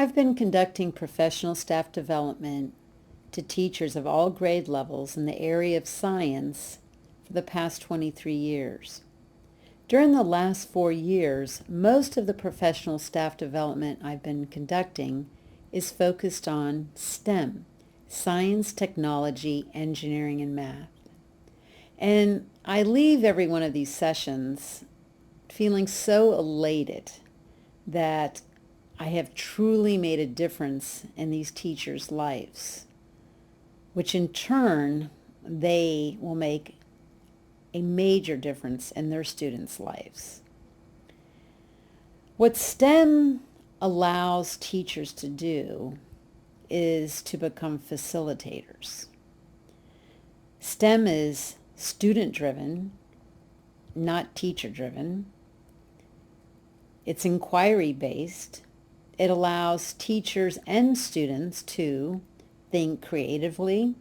I've been conducting professional staff development to teachers of all grade levels in the area of science for the past 23 years. During the last 4 years, most of the professional staff development I've been conducting is focused on STEM, science, technology, engineering, and math. And I leave every one of these sessions feeling so elated that I have truly made a difference in these teachers' lives, which in turn, they will make a major difference in their students' lives. What STEM allows teachers to do is to become facilitators. STEM is student-driven, not teacher-driven. It's inquiry-based. It allows teachers and students to think creatively,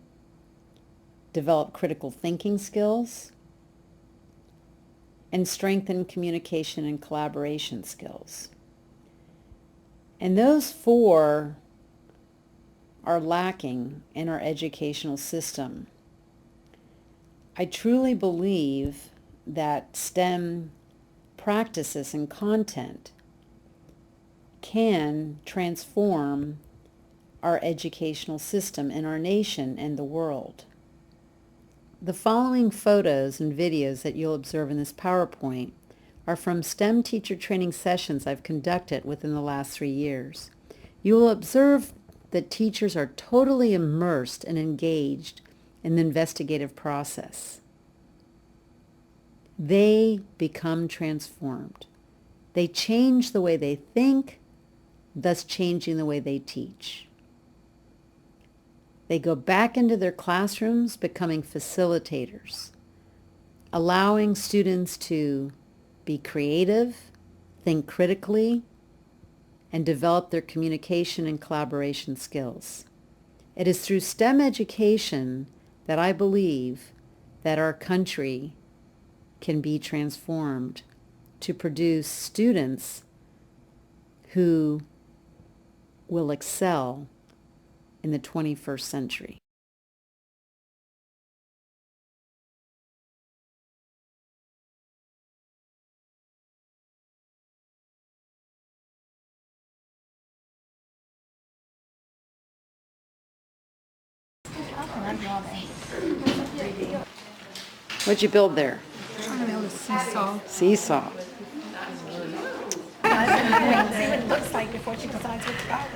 develop critical thinking skills, and strengthen communication and collaboration skills. And those four are lacking in our educational system. I truly believe that STEM practices and content can transform our educational system in our nation and the world. The following photos and videos that you'll observe in this PowerPoint are from STEM teacher training sessions I've conducted within the last 3 years. You will observe that teachers are totally immersed and engaged in the investigative process. They become transformed. They change the way they think, thus changing the way they teach. They go back into their classrooms becoming facilitators, allowing students to be creative, think critically, and develop their communication and collaboration skills. It is through STEM education that I believe that our country can be transformed to produce students who will excel in the 21st century. What'd you build there? I know, a seesaw. Seesaw. See what it looks like before she decides what to call it.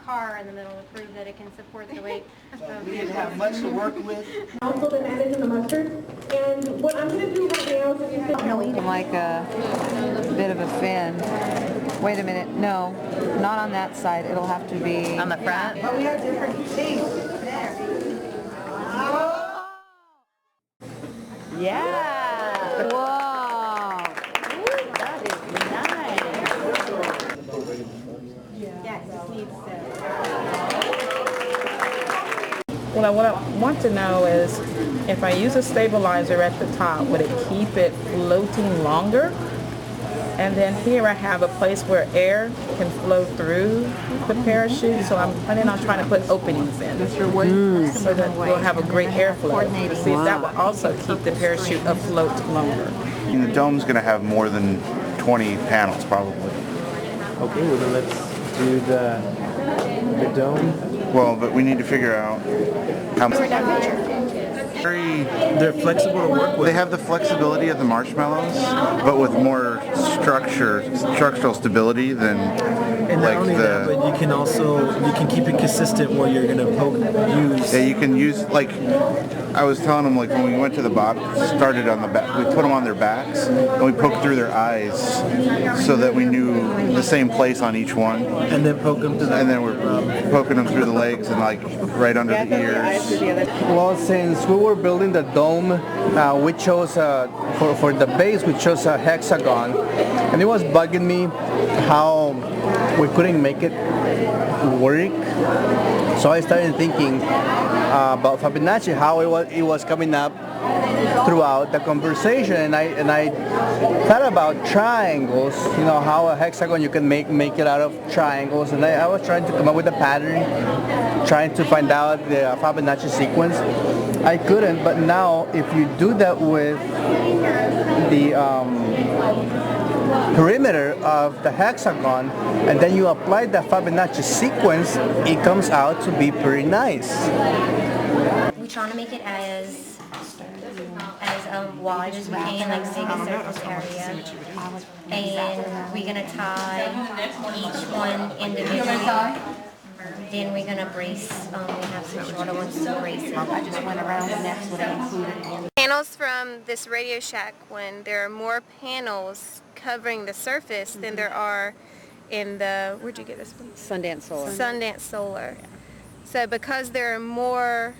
Car in the middle to prove that it can support the weight of We didn't have much to work with. Also been added to the mustard. And what I'm going to do right now is like a bit of a fin. Wait a minute. No, not on that side. It'll have to be on the front. but we have different things. Yeah! Whoa! That is nice. Yeah, it just needs to. Well, what I want to know is if I use a stabilizer at the top, would it keep it floating longer? And then here I have a place where air can flow through the parachute, so I'm planning on trying to put openings in so that we'll have a great airflow to see if that will also keep the parachute afloat longer. And the dome's going to have more than 20 panels probably. Okay, well then let's do the dome. Well, but we need to figure out how much. They're flexible to work with. They have the flexibility of the marshmallows, but with more structural stability than And not like only that, but you can keep it consistent where you're gonna use. Yeah, you can use, like, I was telling them, like, when we went to the bot, started on the back, we put them on their backs, and we poked through their eyes so that we knew the same place on each one. And then poke them to the. And then we're poking them through the legs and, like, right under the ears. Well, it's saying the school were building the dome, we chose, for the base, we chose a hexagon. And it was bugging me how we couldn't make it work. So I started thinking about Fibonacci, how it was coming up throughout the conversation, and I thought about triangles, you know, how a hexagon you can make it out of triangles, and I was trying to come up with a pattern, trying to find out the Fibonacci sequence. I couldn't, but now if you do that with the perimeter of the hexagon and then you apply the Fibonacci sequence, it comes out to be pretty nice. We're trying to make it as wide as we can, like big surface area. And we're gonna tie each one individually. Then we're gonna brace. We have some shorter ones to brace it. I just went around the next one and included. Panels from this Radio Shack one. There are more panels covering the surface than there are in the. Where'd you get this one? Sundance Solar. Sundance Solar. So because there are more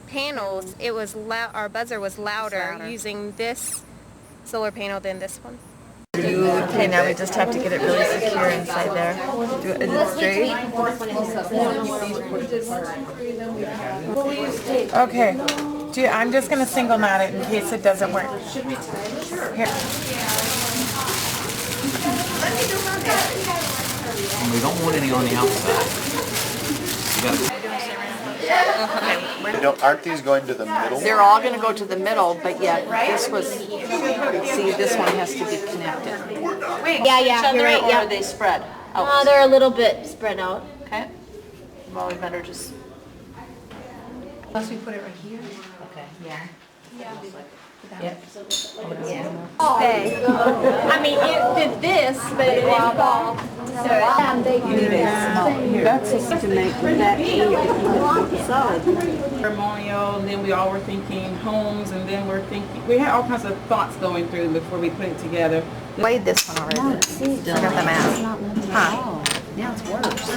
panels, it was our buzzer was louder using this solar panel than this one. Okay, now we just have to get it really secure inside there. Is it straight? Okay. I'm just going to single knot it in case it doesn't work. Here. And we don't want any on the outside. Aren't these going to the middle? They're all going to go to the middle, but yet this was, see, this one has to be connected. Yeah, you're right. Or Yeah, are they spread out? they're a little bit spread out. Okay. Well, we better just. Unless we put it right here. Okay. Yeah. Okay. I mean, it did this, but it didn't fall. That's just to make that solid. Ceremonial, and then we all were thinking homes, and then we had all kinds of thoughts going through before we put it together. Weighed this one already. I got the math. Huh. Now it's worse.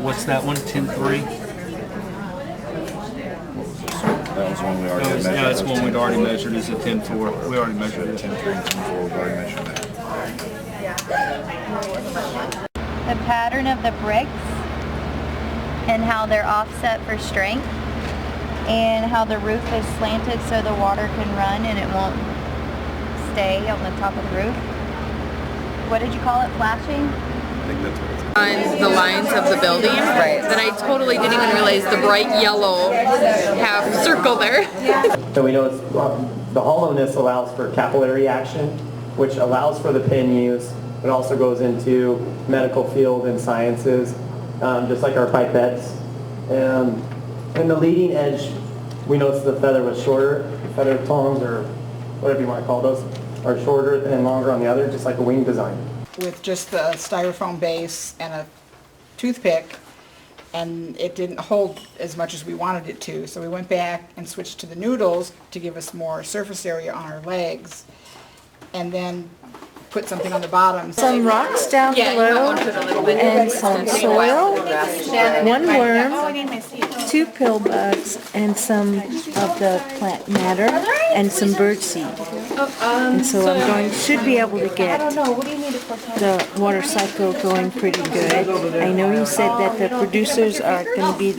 What's that one? 10.3? That was one we already measured. Yeah, that's one we'd already measured. Is a 10.4. We already measured it. 10.3 and 10.4, we've already measured that. The pattern of the bricks and how they're offset for strength and how the roof is slanted so the water can run and it won't stay on the top of the roof. What did you call it? Flashing? I think that's what it's On the lines of the building, that I totally didn't even realize the bright yellow half circle there. So we know it's, the hollowness allows for capillary action, which allows for the pin use. It also goes into medical field and sciences, just like our pipettes. And the leading edge, we noticed the feather was shorter. The feather tongs, or whatever you want to call those, are shorter and longer on the other, just like a wing design. With just the styrofoam base and a toothpick, and it didn't hold as much as we wanted it to. So we went back and switched to the noodles to give us more surface area on our legs, and then put something on the bottom. Some rocks down below, and some soil, one worm, 2 pill bugs, and some of the plant matter, and some bird seed. And so I'm should be able to get the water cycle going pretty good. I know you said that the producers are going to be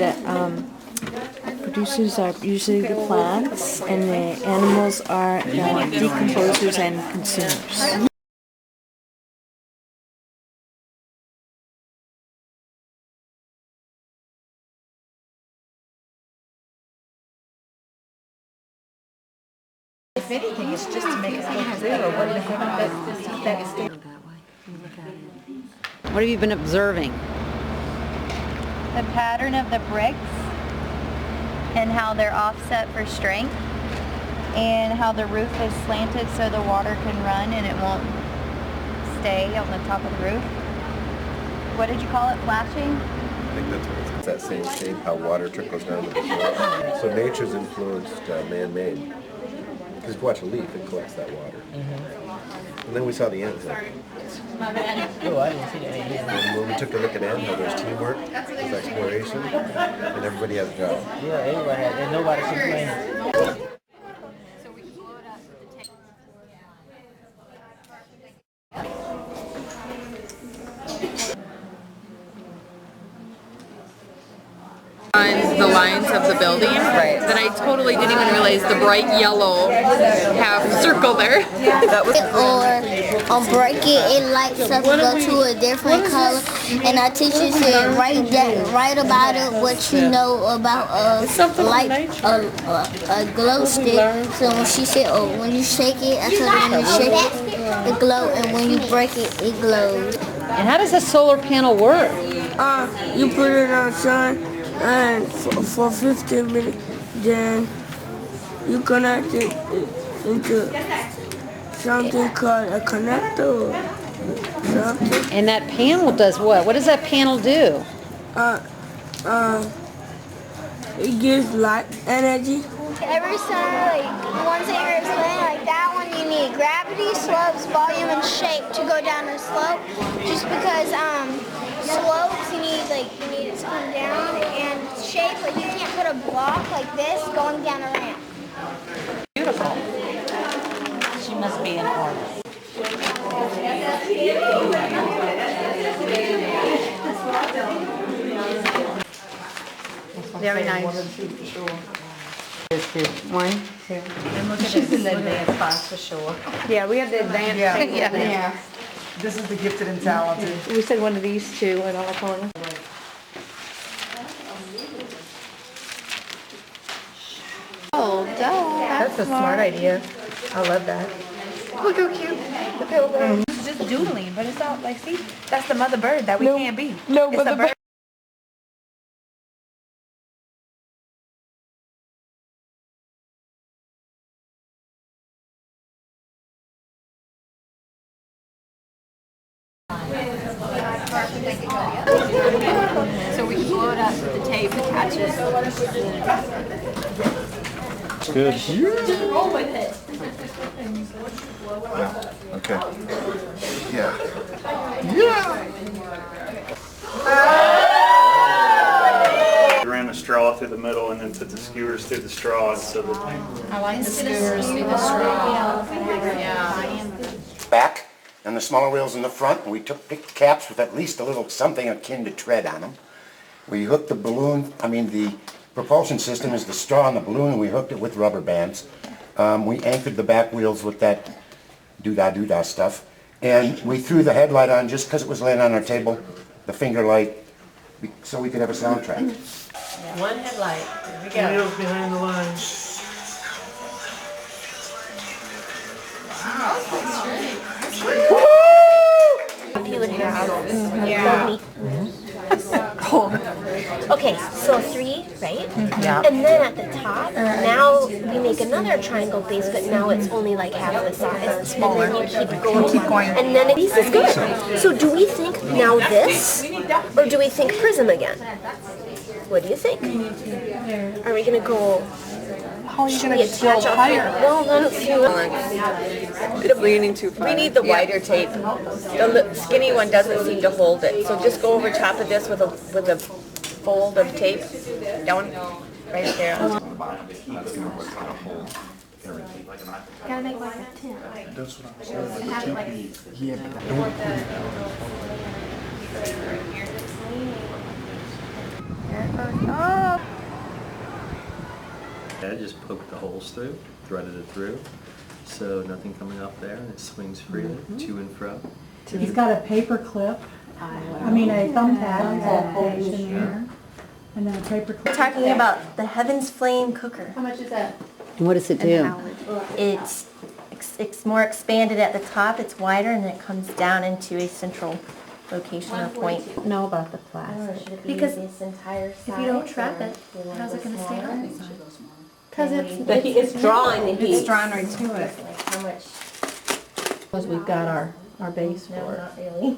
producers are usually the plants, and the animals are the decomposers and consumers. If anything, it's just to make it look zero. What the heck? That's What have you been observing? The pattern of the bricks and how they're offset for strength and how the roof is slanted so the water can run and it won't stay on the top of the roof. What did you call it? Flashing? I think that's what it's that same shape, how water trickles down to the floor. So nature's influenced man-made. Just watch a leak, it collects that water. And then we saw the ant hill. Oh, I didn't see that. And when we took a look at ant hill, there's teamwork, there's exploration, and everybody has a job. Yeah, everybody had, and nobody complained. On the lines of the building, that I totally didn't even realize the bright yellow half circle there. Or break it lights up to go to a different color, and our teacher said write about it what you know about a glow stick. So when she said, when you shake it, I told her when you shake it, it glows, and when you break it, it glows. And how does a solar panel work? You put it on sun and for 15 minutes, then you connect it into something called a connector or something. And that panel does what? What does that panel do? It gives light energy. Every summer, ones that you're explaining, like that one, you need gravity, slopes, volume, and shape to go down a slope. Just because slopes, you need it to come down, and shape, you can't put a block like this going down a ramp. Beautiful. She must be an artist. Very nice. One, two. And look at this. She's an advanced class for sure. Yeah, we have the advanced. Yeah. This is the gifted and talented. We said one of these two in our corner. Oh, That's a smart idea. I love that. Look how cute the pillow. It's just doodling, but it's not like, see, that's the mother bird that we can't be. No, It's a bird. So we can blow it up with the tape that catches. Good. Roll with it. Okay. Yeah. Ran the straw through the middle and then put the skewers through the straw so that I like the skewers through the straw. Yeah. Back and the smaller wheels in the front, and we picked caps with at least a little something akin to tread on them. We hooked the balloon, the propulsion system is the straw on the balloon, and we hooked it with rubber bands. We anchored the back wheels with that doo-dah stuff, and we threw the headlight on just because it was laying on our table, the finger light, so we could have a soundtrack. One headlight. Here we go. wheels behind the lines. He would have. Cool. Okay, so 3, right? Yeah. And then at the top, now we make another triangle base, but now it's only like half the size. Smaller. And then you keep going. And then this is good. So do we think now this, or do we think prism again? What do you think? Are we gonna go? How are you going to go higher? Well, then It's leaning too far. We need the wider tape. The skinny one doesn't seem to hold it. So just go over top of this with a fold of tape down right there. Gotta make like a tent. That's what I'm And have it like Oh. I just poked the holes through, threaded it through, so nothing coming off there, and it swings freely to and fro. He's got a paper clip, a thumbtack, and then a paper clip. We're talking about the Heaven's Flame cooker. How much is that? And what does it do? It's more expanded at the top, it's wider, and then it comes down into a central location or point. Know about the plastic. Because if you don't trap it, how's it going to stay on? Because it's drawn the heat. It's drawn right to it. How much? Because we've got our base for No, it. not really.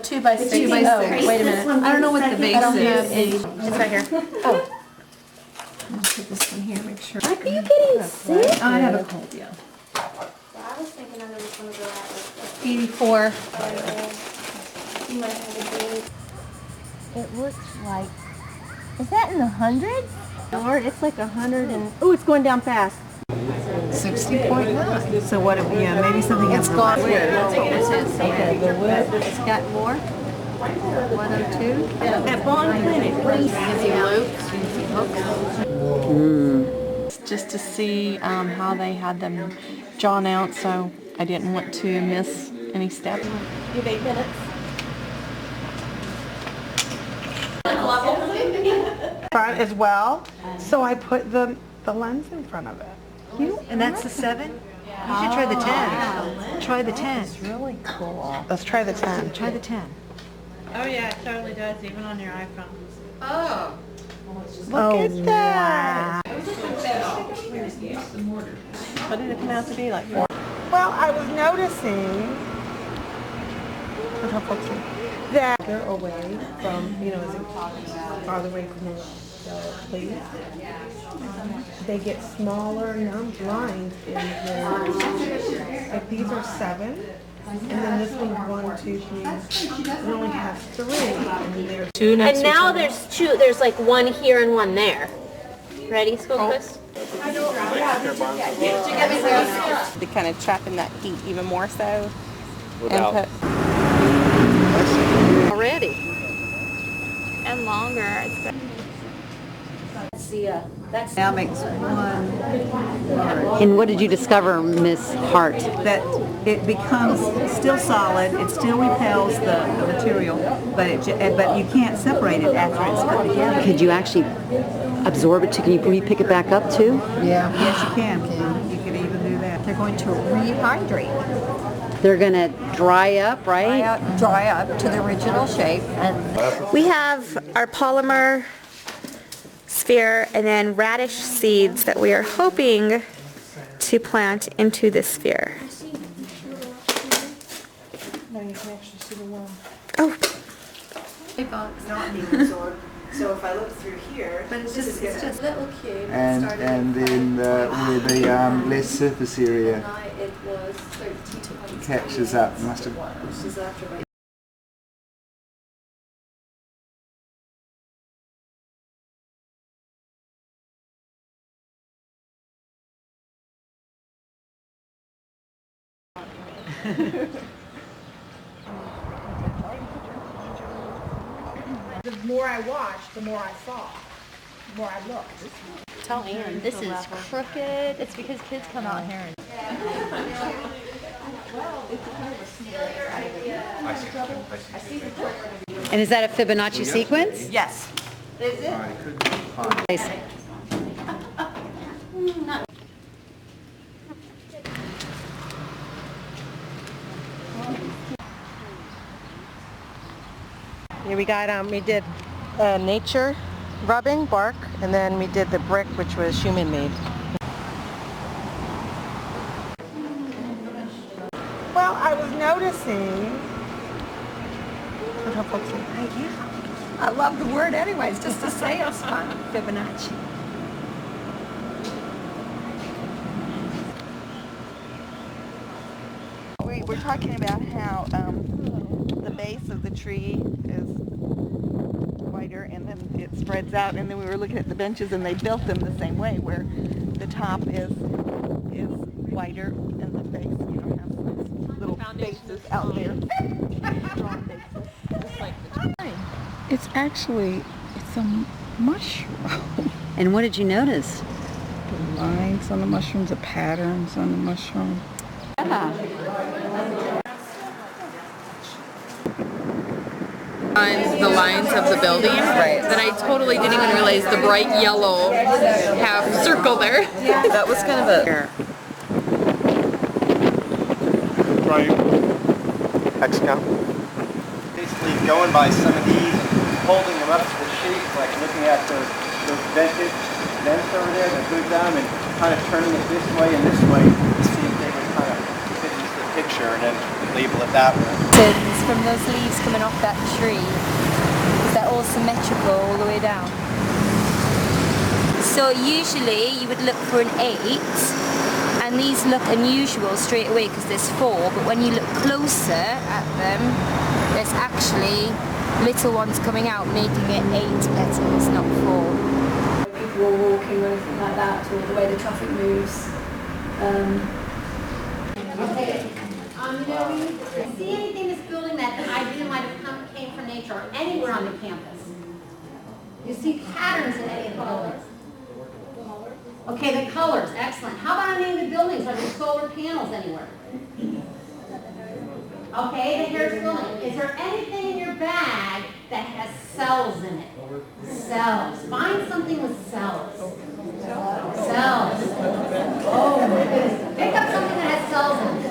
2 by 6. 2 by 6. Wait a minute. I don't know what the base is. It's right here. Oh. Put this one here, make sure. Are you getting sick? I have a cold, yeah. I was thinking I was going to go out with 84. you might have a drink. It looks like, is that in the hundreds? Lord, it's like 100 and, oh, it's going down fast. 60.9. So what, yeah, maybe something else. It's gone. That's what this is. Okay, the wood. It's got more. 102. At Bond Clinic. Just to see how they had them drawn out, so I didn't want to miss any steps. You have 8 minutes. Front as well, so I put the lens in front of it. And that's the 7? You should try the 10. Try the 10. It's really cool. Let's try the 10. Try the 10. Oh yeah, it totally does, even on your iPhone. Oh. Look at that. What did it come out to be like? 4? Well, I was noticing that they're away from, as it farther away from the leaves. They get smaller lines in the, like these are 7, and then this one's 1, 2, 3. It only has 3, and then there's 2 next And to each now other. there's 2, there's like 1 here and 1 there. Ready, Schoolcrest? To kind of trap in that heat even more so. Without. And put Already. and longer. That's now makes 1. And what did you discover, Miss Hart? That it becomes still solid, it still repels the material, but but you can't separate it after it's put together. Could you actually absorb it too? Can you pick it back up too? Yeah. Yes, you can. You can even do that. They're going to rehydrate. They're going to dry up, right? Dry up to the original shape. We have our polymer sphere and then radish seeds that we are hoping to plant into this sphere. Now you can actually see the one. Oh. Not being absorbed. So if I look through here, but it's just little cube. And then where the less surface area catches up, must have. The more I watched, the more I saw, the more I looked. Tell Ann, this is crooked. It's because kids come out here and... And is that a Fibonacci sequence? Yes. Is it? Here we got, we did nature rubbing, bark, and then we did the brick, which was human-made. Well, I was noticing. I love the word anyways, just to say it's fun. Fibonacci. We're talking about how the base of the tree is wider and then it spreads out, and then we were looking at the benches and they built them the same way, where the top is wider and the base, has little bases out there. It's actually, it's a mushroom. And what did you notice? The lines on the mushrooms, the patterns on the mushroom. Yeah. On the lines of the building, that I totally didn't even realize the bright yellow half circle there. That was kind of a... Right. Hexagon. Basically going by some of these, holding them up to the shape, like looking at those vented vents over there, the hood down, and kind of turning it this way and this way to see if they would kind of fit into the picture, and then label it that way. From those leaves coming off that tree, is that all symmetrical all the way down? So usually you would look for an 8, and these look unusual straight away because there's 4, but when you look closer at them, there's actually little ones coming out, making it 8 petals, not 4. People are walking or anything like that, or the way the traffic moves. See anything in this building that the idea might have came from nature or anywhere on the campus? You see patterns in any of the buildings? Okay, the colors, excellent. How about any of the buildings? Are there solar panels anywhere? Okay, the Harris building. Is there anything in your bag that has cells in it? Cells. Find something with cells. Cells. Oh my goodness. Pick up something that has cells in it.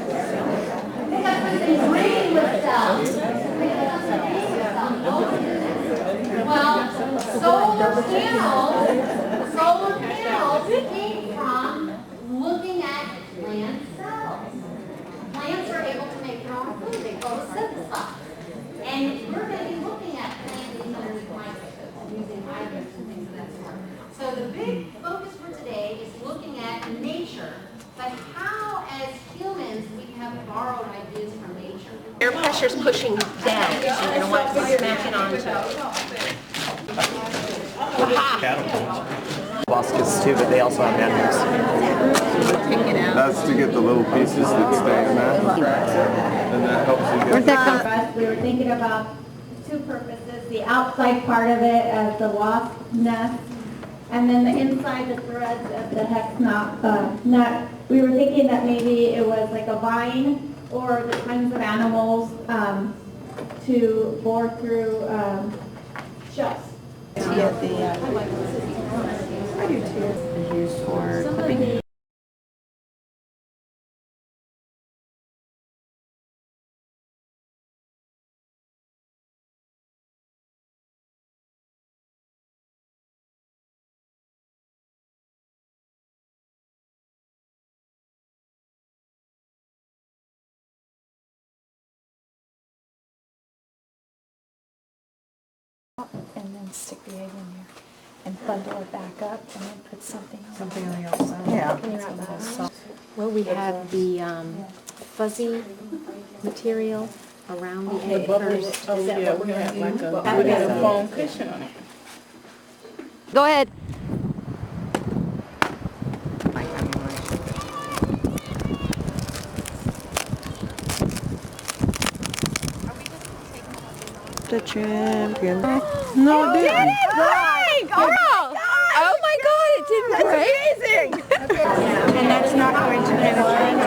Pick up something green with cells. Pick up something green with cells. Well, solar panels came from looking at plant cells. Plants are able to make their own food. They photosynthesize. And we're going to be looking at plants underneath microscopes using hybrids and things of that sort. So the big focus for today is looking at nature, but how as humans we have borrowed ideas from nature. Air pressure's pushing down, so you're going to want to smack it onto it. Baskets too, but they also have manuals. That's to get the little pieces that stay in there, and that helps you get. We were thinking about 2 purposes: the outside part of it as the wasp nest, and then the inside, the threads as the hex nut. We were thinking that maybe it was like a vine or the kinds of animals to bore through shells. To get the, I do too. Used for clipping. And then stick the egg in there and bundle it back up and then put something on the other side. Yeah. Can you wrap that up? Well, we have the fuzzy material around the egg first. Oh, yeah, we have like a foam cushion on it. Go ahead. The champion. No, it didn't. Right, girl! Oh my God, it didn't break. Amazing! And that's not going to penetrate.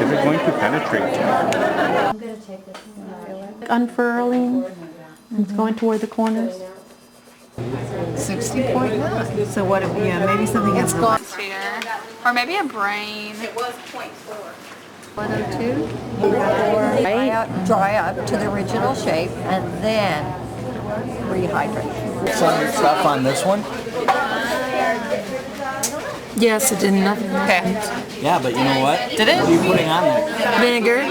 Is it going to penetrate? I'm going to take this one. Unfurling, it's going toward the corners. 60.9. So what? Yeah, maybe something else. Or maybe a brain. It was 0.4. 102. Dry up to the original shape and then rehydrate. Some stuff on this one? Yes, it did nothing. Okay. Yeah, but you know what? Did it? What are you putting on there? Vinegar.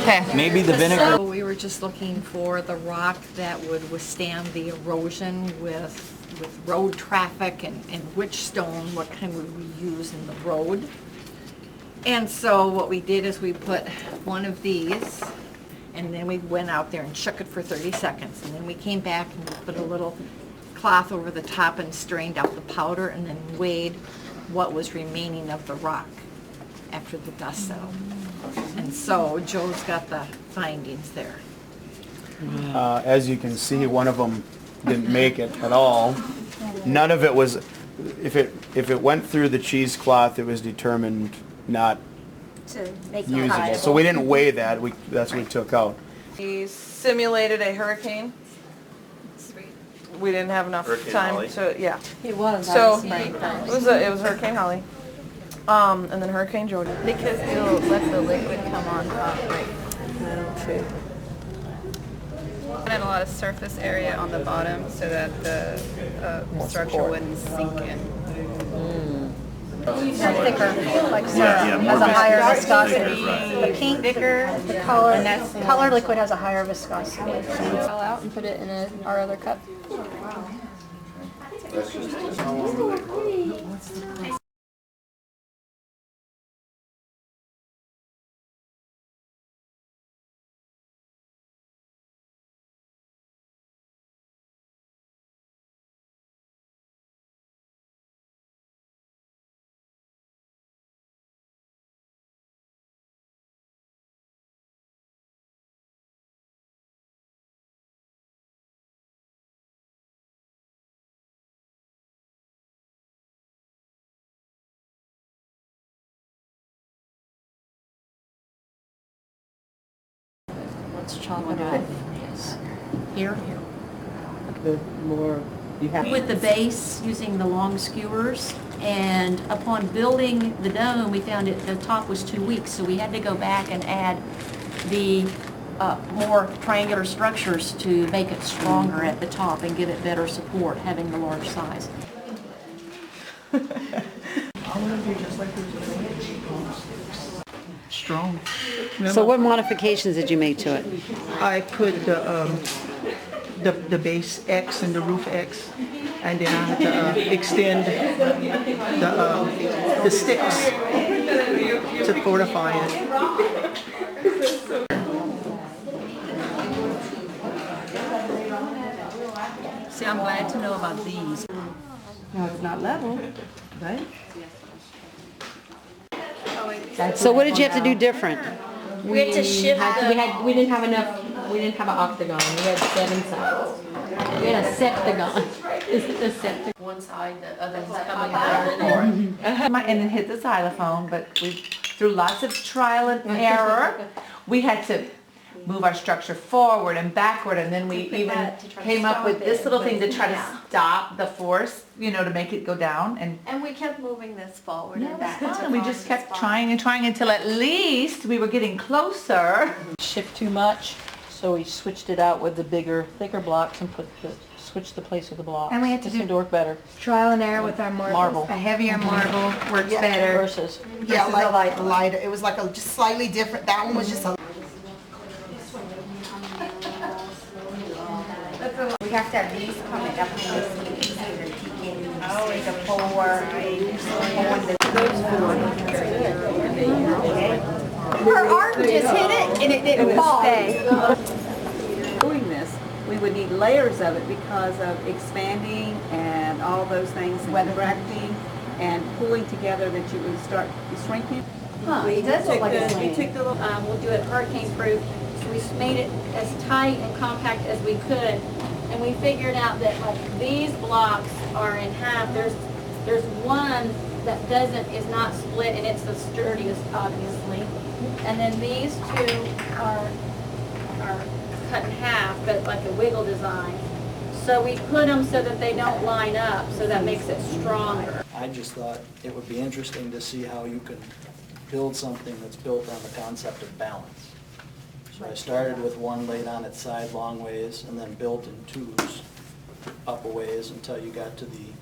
Okay. Maybe the vinegar. We were just looking for the rock that would withstand the erosion with road traffic and which stone, what kind would we use in the road. And so what we did is we put one of these, and then we went out there and shook it for 30 seconds. And then we came back and we put a little cloth over the top and strained out the powder and then weighed what was remaining of the rock after the dust settled. And so Joe's got the findings there. As you can see, one of them didn't make it at all. None of it was, if it went through the cheesecloth, it was determined not To make it usable. viable. So we didn't weigh that. That's what we took out. We simulated a hurricane. We didn't have enough Hurricane time Holly. to, yeah. It was. So it was Hurricane Holly, and then Hurricane Jody. Because it'll let the liquid come on top. Okay. Had a lot of surface area on the bottom so that the structure wouldn't sink in. Thicker, like syrup, Yeah, more has a higher viscosity. viscosity. The pink, thicker, the color liquid has a higher viscosity. Fell out and put it in our other cup. That's just Let's chop it off. Yes. Here. The more you have. With the base, using the long skewers, and upon building the dome, we found the top was too weak, so we had to go back and add the more triangular structures to make it stronger at the top and give it better support, having the large size. Strong. So what modifications did you make to it? I put the base X and the roof X, and then I had to extend the sticks to fortify it. See, I'm glad to know about these. No, it's not level, right? So what did you have to do different? We had to shift We didn't have enough. We didn't have an octagon. We had 7 sides. We had a septagon. A septagon. one side, the other one's coming out. And then hit the xylophone, but through lots of trial and error, we had to move our structure forward and backward, and then we even came up with this little thing to try to stop the force, you know, to make it go down. And we kept moving this forward and back. And we just kept trying and trying until at least we were getting closer. Shift too much, so we switched it out with the bigger, thicker blocks and switched the place of the blocks. And we had to This do seemed to work better. Trial and error with our marble. A heavier marble works better. Versus. Yeah, like lighter. It was like just slightly different. That one was just a. We have to have these coming up in the sleeves, so that you can see the 4. Her arm just hit it and it didn't fall. Doing this, we would need layers of it because of expanding and all those things, and contracting and pulling together that you would start shrinking. It does look like it's we took the little, we'll do it hurricane proof, so we made it as tight and compact as we could, and we figured out that like these blocks are in half. There's one that is not split, and it's the sturdiest, obviously, and then these two are cut in half, but like a wiggle design. So we put them so that they don't line up, so that makes it stronger. I just thought it would be interesting to see how you could build something that's built on the concept of balance. So I started with one laid on its side long ways and then built in twos up a ways until you got to the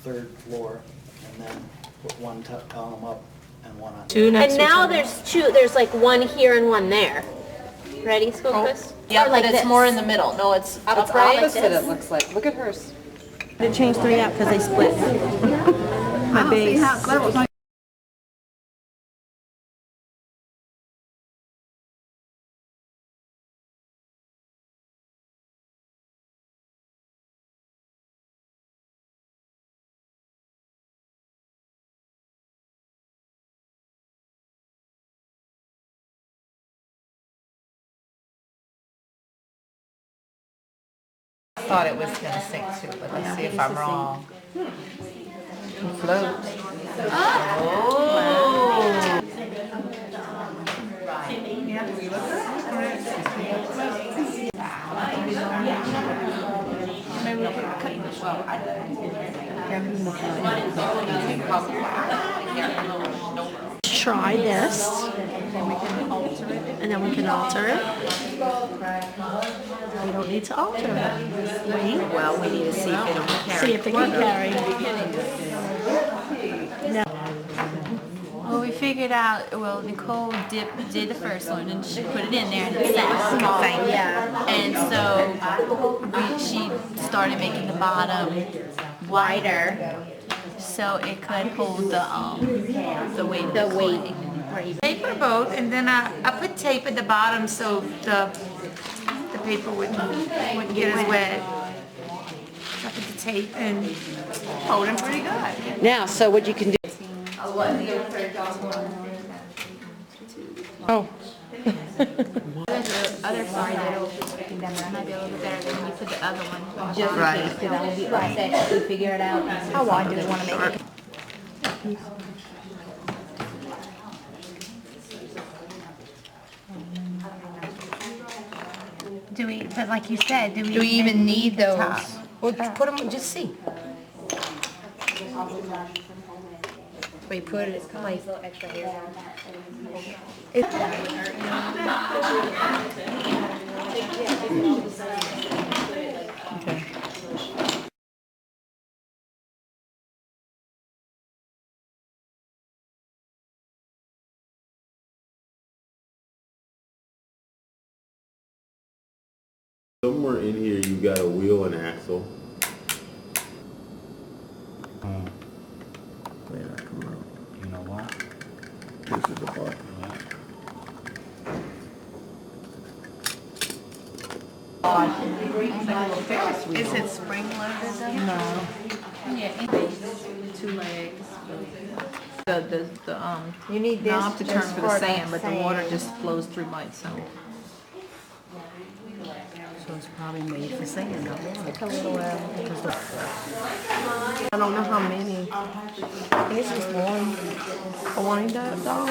3rd floor, and then put one column up and one on. And now there's like one here and one there. Ready, School Chris? Yeah, Or like but it's this. more in the middle. No, it's upright. opposite, it looks like. Look at hers. They changed 3 out because they split. My base. I thought it was going to sink too, but let's see if I'm wrong. Float. Oh! Try this, and then we can alter it. We don't need to alter it. Well, we need to see if it'll carry. See if it can carry. No. Well, we figured figured out, well, Nicole did the first one and she put it in there and it sat. Yeah. And so she started making the bottom wider so it could hold the weight. The weight. Paper boat, and then I put tape at the bottom so the paper wouldn't get as wet. So I put the tape and hold them pretty good. Now, so what you can do. Oh. The other side, that might be a little bit better than when you put the other one. Just right. in case, because that will be offset, we figure it out. How wide do we want to make it? Do we, but like you said, do we even need those? Well, put them, just see. We put it, like, a little extra here. Somewhere in here you got a wheel and axle. Where did that come out? You know what? This is the part. Is it spring loaded though? No. Yeah. 2 legs. You need this knob to turn just for the for sand, the but the water sand. just flows through by itself. So it's probably made for sand, not water. It's a little, I don't know how many. I think it's just one. A wind up dog.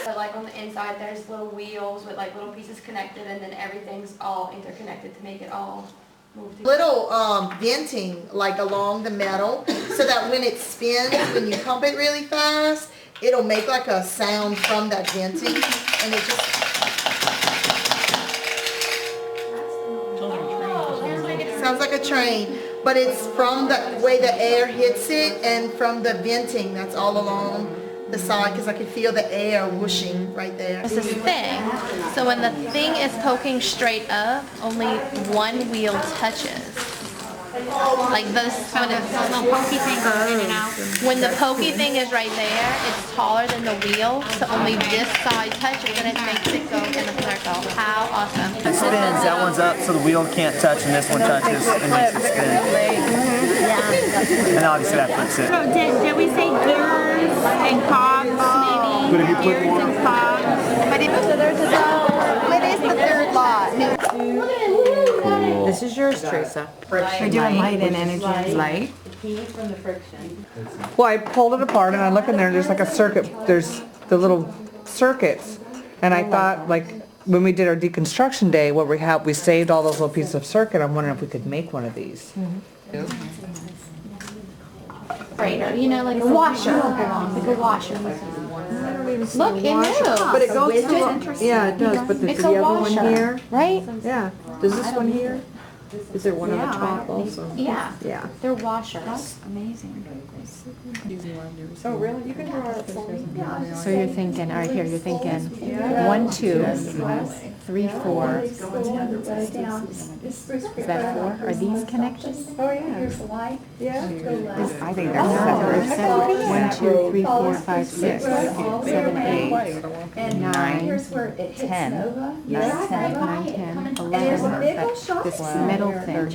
So like on the inside, there's little wheels with like little pieces connected, and then everything's all interconnected to make it all move together. Little venting like along the metal so that when it spins, when you pump it really fast, it'll make like a sound from that venting, and it just sounds like a train, but it's from the way the air hits it and from the venting that's all along the side, because I could feel the air whooshing right there. It's this thing, so when the thing is poking straight up, only one wheel touches. Like this, when it's little pokey thing goes in and out. When the pokey thing is right there, it's taller than the wheel, so only this side touches, and it makes it go in a circle. How awesome! It spins. That one's up, so the wheel can't touch, and this one touches and makes it spin. And obviously that flips it. So did we say gears and cogs maybe? But if you put Gears more- and cogs. But if So there's a, what is the third lot? This is yours, Teresa. We're doing light and energy. Light. From the friction. Well, I pulled it apart and I look in there and there's like a circuit, there's the little circuits. And I thought, like, when we did our deconstruction day, where we saved all those little pieces of circuit, I'm wondering if we could make one of these. You know, like a washer, like a washer. Look, it moves. But it goes through, yeah, it does, but It's the a other one washer, here? right? Yeah. Does this one here? Is there one on the Yeah. top also? Yeah. Yeah. They're washers. Amazing. Oh, really? You can draw it for me? So you're thinking, all right, here, you're thinking 1, 2, 3, 4. Is that 4? Are these connected? Oh, yeah. Yeah. I think they're separate. 1, 2, 3, 4, 5, 6, 7, 8, 9, 10, 11. But this middle thing,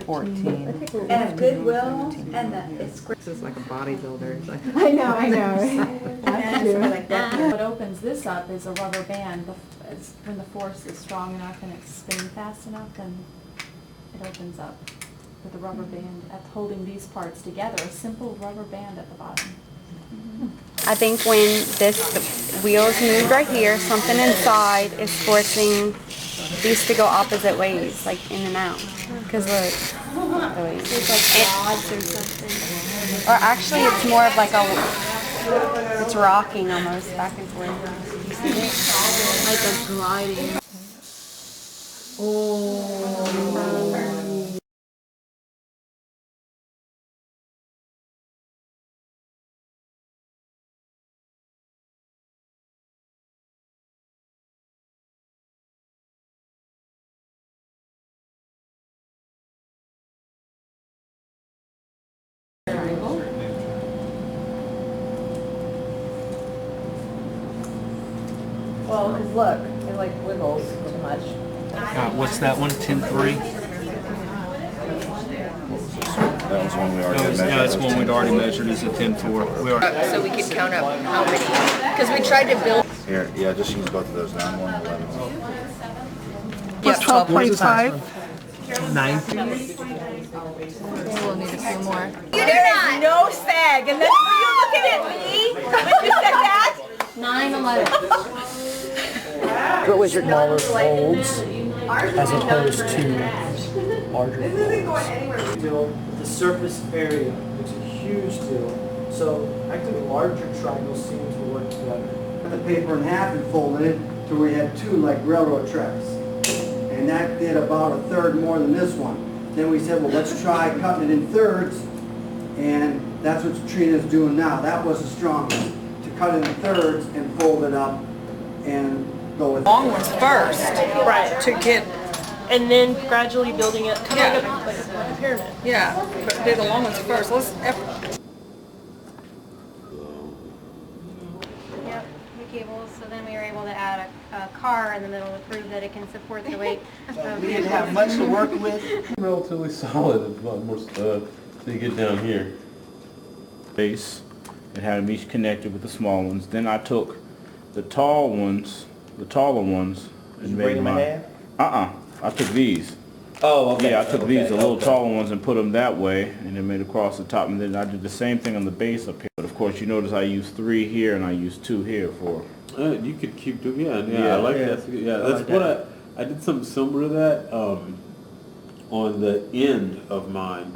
14. And a Goodwill, and it's great. This is like a bodybuilder. I know. What opens this up is a rubber band. When the force is strong enough and it's spinning fast enough, then it opens up with a rubber band holding these parts together, a simple rubber band at the bottom. I think when the wheels move right here, something inside is forcing these to go opposite ways, like in and out. Because look, it's like rods or something. Or actually, it's more of like it's rocking almost back and forth. You see it? Like a gliding. Oh. Well, because look, it like wiggles too much. What's that one? 10-3? That was one we already measured. Yeah, that's one we'd already measured as a 10-4. So we could count up how many, because we tried to build. Here, yeah, just use both of those, 9, 1, 11. What's 12.5? 9. We'll need a few more. There is no sag, and then were you looking at me when you said that? 9/11. What was your smaller folds as opposed to larger folds? The surface area makes a huge deal. So actually larger triangles seem to work better. Cut the paper in half and folded it to where you had 2 like railroad tracks. And that did about 1/3 more than this one. Then we said, well, let's try cutting it in thirds, and that's what Trina's doing now. That was the strongest, to cut it in thirds and fold it up and go with long ones first. Right, to get, and then gradually building it, kind of like a pyramid. Yeah, but do the long ones first. Let's. Yep, the cables, so then we were able to add a car in the middle to prove that it can support the weight. We didn't have much to work with. Relatively solid, a lot more stuff till you get down here. Base, and had them each connected with the small ones. Then I took the tall ones, the taller ones, and made them in my. I took these. Oh, okay. Yeah, I took these, the little okay. taller ones, and put them that way, and then made across the top. And then I did the same thing on the base up here. But of course, you notice I used 3 here and I used 2 here for. You could keep doing, yeah, I like that. Yeah, that's what I did something similar to that on the end of mine.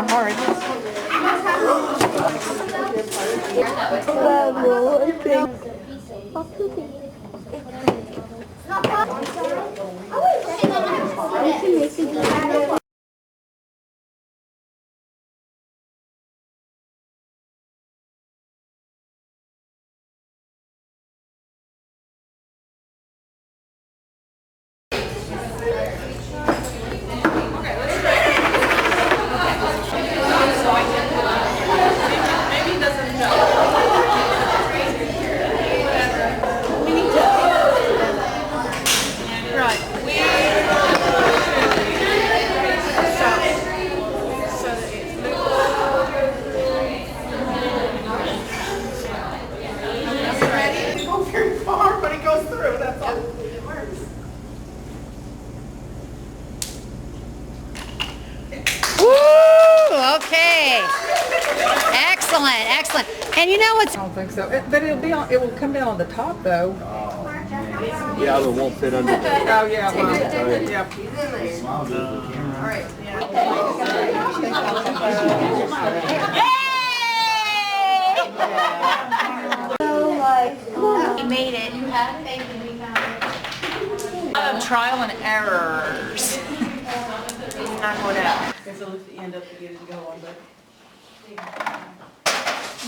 Okay. Excellent, excellent. And you know what's... I don't think so. But it'll be on. It will come down on the top though. Yeah, but it won't fit under the... Oh yeah. Well, yeah. We made it. Trial and errors. Not going out. Because it'll end up to get it to go on the...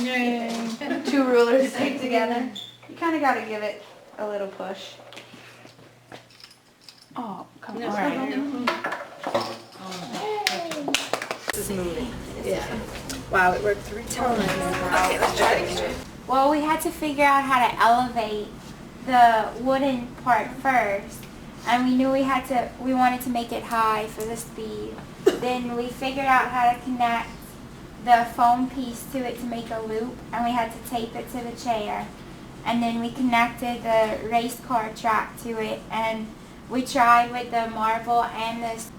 Yay. 2 rulers stick together. You kind of got to give it a little push. Oh, come on. This is moving. Yeah. Wow, it worked 3 times. Okay, let's try it again. Well, we had to figure out how to elevate the wooden part first. And we knew we wanted to make it high for the speed. Then we figured out how to connect the foam piece to it to make a loop, and we had to tape it to the chair. And then we connected the race car track to it, and we tried with the marble and this.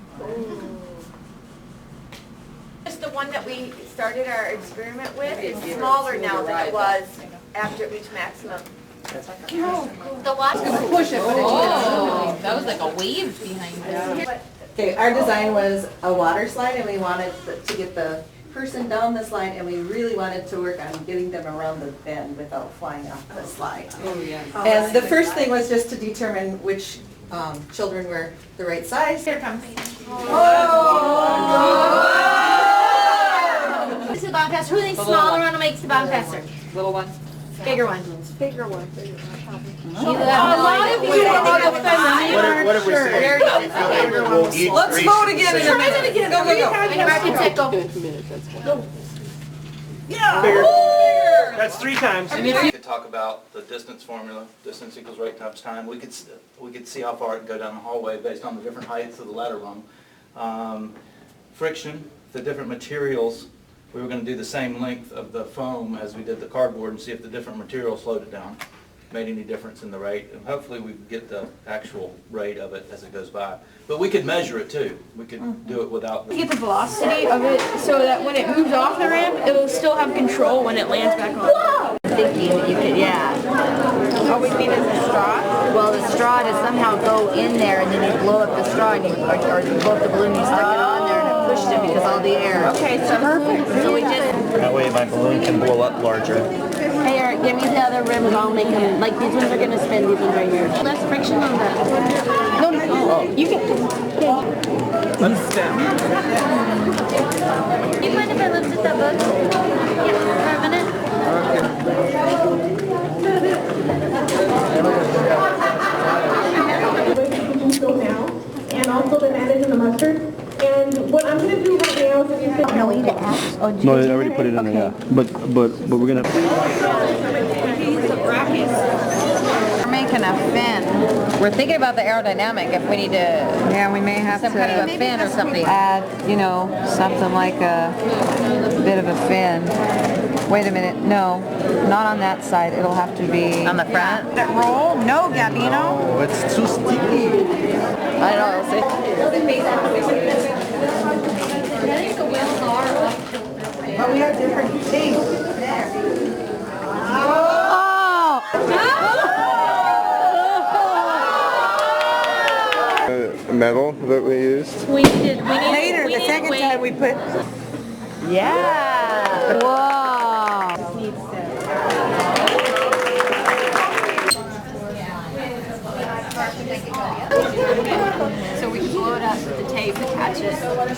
Just the one that we started our experiment with is smaller now than it was after it reached maximum. The last one push it, but that was like a wave behind it. Okay, our design was a water slide, and we wanted to get the person down the slide, and we really wanted to work on getting them around the bend without flying off the slide. Oh yeah. And the first thing was just to determine which children were the right size. Here comes. This is the bomb faster. Who thinks smaller one makes the bomb faster? Little one. Bigger one. Bigger one. A lot of you are What if we say we'll eat Let's vote again in a minute. Go, go, go. And American Sickle. Yeah. Bigger. That's 3 times. talk about the distance formula, distance equals rate times time. We could see how far it can go down the hallway based on the different heights of the ladder rung. Friction, the different materials, we were going to do the same length of the foam as we did the cardboard and see if the different materials slowed it down, made any difference in the rate, and hopefully we get the actual rate of it as it goes by. But we could measure it too. We could do it without Get the velocity of it so that when it moves off the ramp, it'll still have control when it lands back on. Thinking that you could, yeah. All we need is a straw? Well, the straw to somehow go in there and then you blow up the straw and you, or you blow up the balloon, you stuck it on there and it pushed it because all the air. Okay, so perfect. So we just... That way my balloon can blow up larger. Hey Eric, give me the other rims, I'll make them, like these ones are going to spin, these ones right here. Less friction on the... No, you can... Let's stem. Do you mind if I looked at that book? Yeah, for a minute? Now, and also the mayonnaise and the mustard. And what I'm going to do right now is if you could... No, we need to ask. Oh, No, they already put it in there, yeah. But we're gonna. We're making a fin. We're thinking about the aerodynamic if we need to... Yeah, we may have some to kind of a fin or something. add, you know, something like a bit of a fin. Wait a minute, no, not on that side. It'll have to be... On the front? That roll? No, Gabino. Oh, it's too sticky. I don't know. But we have different things. There. Metal that we used. Later, the second time we put... Yeah! Whoa! So we can blow it up with the tape, attach it, and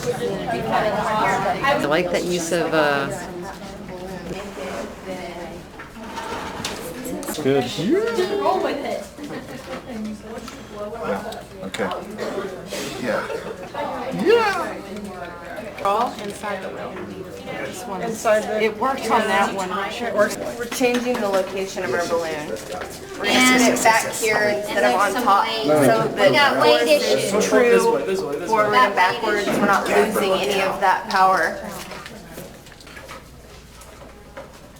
then it'd be fine. I like that use of... It's good. Just roll with it. Okay. Yeah. All inside the wheel. This one. It works on that one. I'm sure it works. We're changing the location of our balloon. We're going to sit it back here instead of on top, so that the force is true forward and backwards. We're not losing any of that power.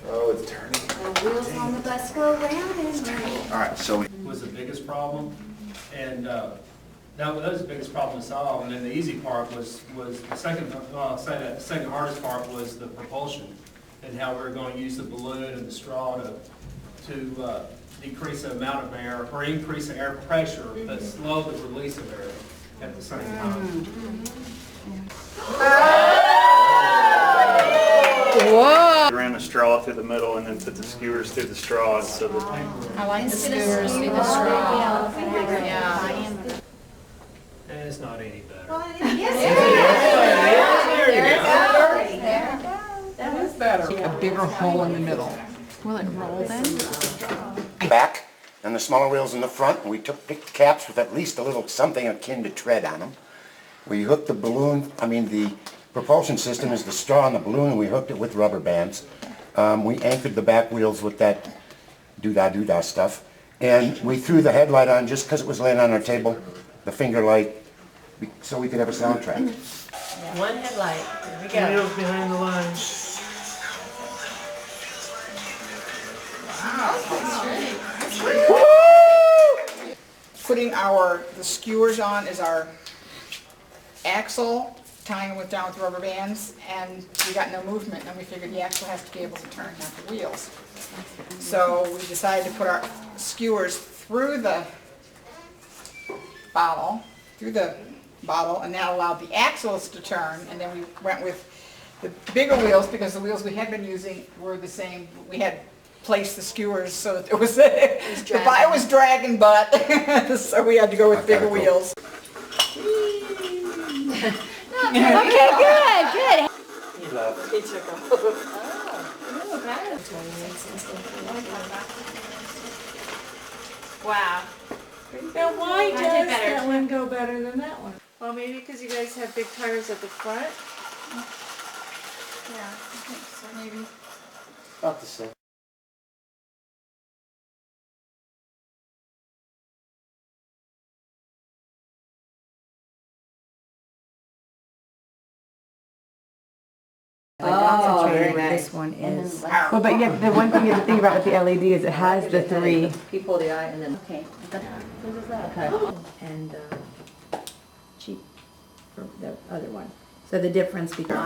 Oh, it's turning. The wheels on the bus go round and round. All right, so Was the biggest problem, and that was the biggest problem to solve. And then the easy part was the second hardest part was the propulsion, and how we were going to use the balloon and the straw to decrease the amount of air or increase the air pressure, but slow the release of air at the same time. Whoa! Ran the straw through the middle and then put the skewers through the straw so that... I like the skewers through the straw. Yeah. And it's not any better. That was better. A bigger hole in the middle. Will it roll then? Back and the smaller wheels in the front, and we picked caps with at least a little something akin to tread on them. We hooked the balloon, the propulsion system is the straw on the balloon, and we hooked it with rubber bands. We anchored the back wheels with that doo-dah stuff, and we threw the headlight on just because it was laying on our table, the finger light, so we could have a soundtrack. One headlight. Here we go. Wheels behind the lines. Putting the skewers on is our axle, tying it down with rubber bands, and we got no movement, and we figured the axle has to be able to turn, not the wheels. So we decided to put our skewers through the bottle, and that allowed the axles to turn, and then we went with the bigger wheels because the wheels we had been using were the same. We had placed the skewers so that there was the bike was dragging butt, so we had to go with bigger wheels. Okay, good. He left. He took them. Wow. Now why I did does better. that one go better than that one? Well, maybe because you guys have big tires at the front? Yeah, I think so, maybe. About the same. Concentrated with this one is. Well, but yeah, the one thing you have to think about with the LED is it has the three. People, the eye, and then. Okay. Okay. And cheap for the other one. So the difference between.